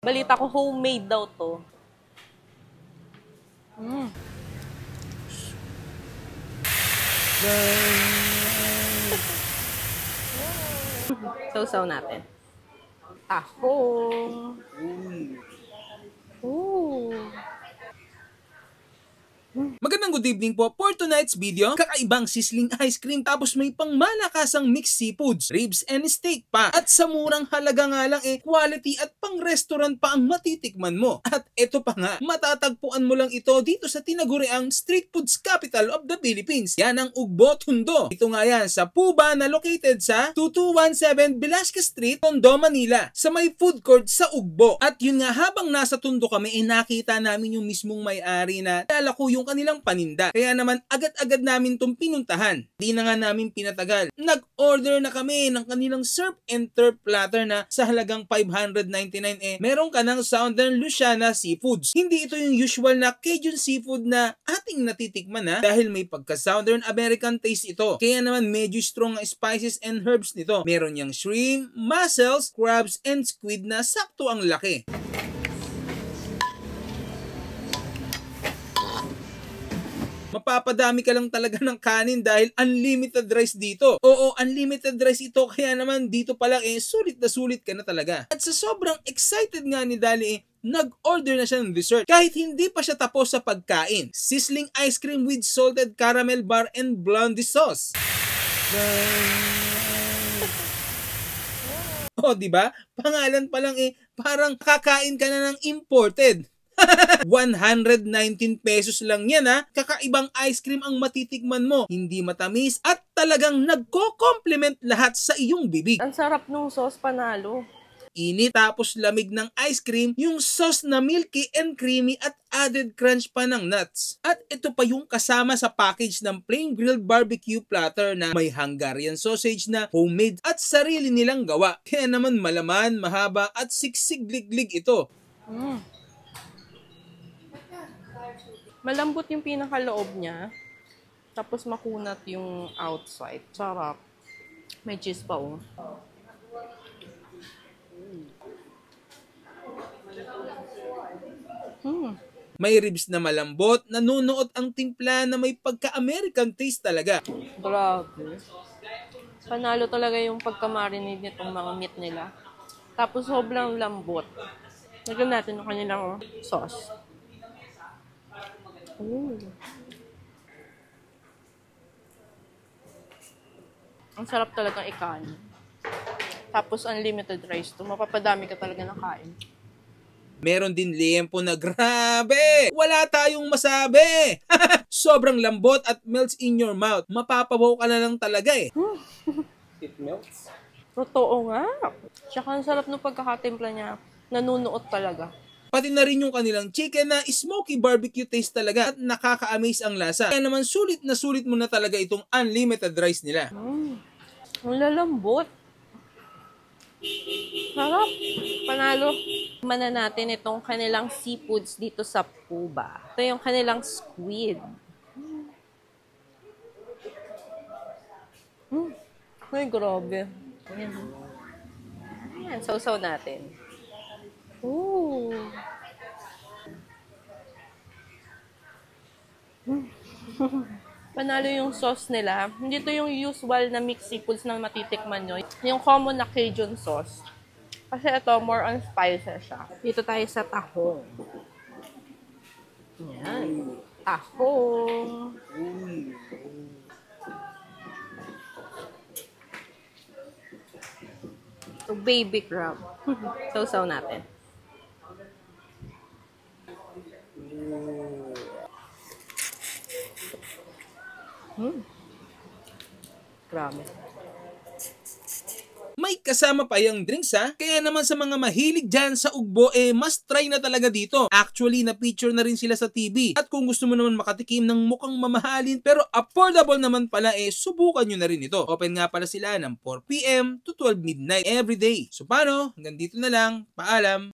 Balita ko homemade daw to. Sausaw natin. Tahong. Ooh. Magandang good evening po for tonight's video. Kakaibang sizzling ice cream tapos may pangmalakasang mixed seafoods, ribs and steak pa. At sa murang halaga nga lang quality at pang restaurant pa ang matitikman mo. At ito pa nga, matatagpuan mo lang ito dito sa tinaguriang street foods capital of the Philippines. Yan ang Ugbo, Tondo. Ito nga yan sa Puba na located sa 2217 Velasquez Street, Tondo, Manila. Sa may food court sa Ugbo. At yun nga, habang nasa Tondo kami, nakita namin yung mismong may-ari na lalako yung kanilang paninda. Kaya naman agad-agad namin itong pinuntahan. Di na nga namin pinatagal. Nag-order na kami ng kanilang surf and turf platter na sa halagang 599 meron ka ng Southern Louisiana Seafoods. Hindi ito yung usual na Cajun seafood na ating natitikman dahil may pagka-Southern American taste ito. Kaya naman medyo strong ang spices and herbs nito. Meron yang shrimp, mussels, crabs, and squid na sakto ang laki. Mapapadami ka lang talaga ng kanin dahil unlimited rice dito. Oo, unlimited rice ito kaya naman dito pa lang sulit na sulit ka na talaga. At sa sobrang excited nga ni Dali nag-order na siya ng dessert kahit hindi pa siya tapos sa pagkain. Sizzling ice cream with salted caramel bar and blondie sauce. Oh, di ba? Pangalan pa lang parang kakain ka na ng imported. 119 pesos lang yan Kakaibang ice cream ang matitikman mo. Hindi matamis at talagang nagko-complement lahat sa iyong bibig. Ang sarap nung sauce, panalo. Init tapos lamig ng ice cream, yung sauce na milky and creamy at added crunch pa ng nuts. At ito pa yung kasama sa package ng plain grilled barbecue platter na may Hungarian sausage na homemade at sarili nilang gawa. Kaya naman malaman, mahaba at siksig-liglig ito. Malambot yung pinakaloob niya. Tapos makunat yung outside. Sarap. May cheese pa May ribs na malambot, nanunuot ang timpla na may pagka-American taste talaga. Grabe. Panalo talaga yung pagka-marinade nitong mga meat nila. Tapos sobrang lambot. Lagyan natin yung kanilang sauce. Ang sarap talagang ikain. Tapos unlimited rice to. Mapapadami ka talaga ng kain. Meron din liempo na grabe! Wala tayong masabi! Sobrang lambot at melts in your mouth. Mapapabaw ka na lang talaga It melts? Totoo nga. Tsaka ang sarap ng pagkakatimpla niya. Nanunuot talaga. Pati na rin yung kanilang chicken na smoky barbecue taste talaga at nakaka-amaze ang lasa. Kaya naman sulit na sulit mo na talaga itong unlimited rice nila. Ang lalambot. Sarap. Panalo. Mana natin itong kanilang seafoods dito sa Puba. Ito yung kanilang squid. Ay, grabe. Ayan, sausaw natin. Ooh. Panalo yung sauce nila. Hindi to yung usual na mixed seafoods na matitikman nyo. Yung common na Cajun sauce. Kasi ito, more on spices siya. Dito tayo sa tahong. Yan. Tahong. So, baby crab. Sausaw natin. Grabe. May kasama pa yung drinks kaya naman sa mga mahilig dyan sa Ugbo must try na talaga dito. Actually, na-feature na rin sila sa TV. At kung gusto mo naman makatikim ng mukhang mamahalin pero affordable naman pala subukan nyo na rin ito. Open nga pala sila ng 4 PM to 12 midnight everyday. So paano? Hanggang dito na lang. Paalam!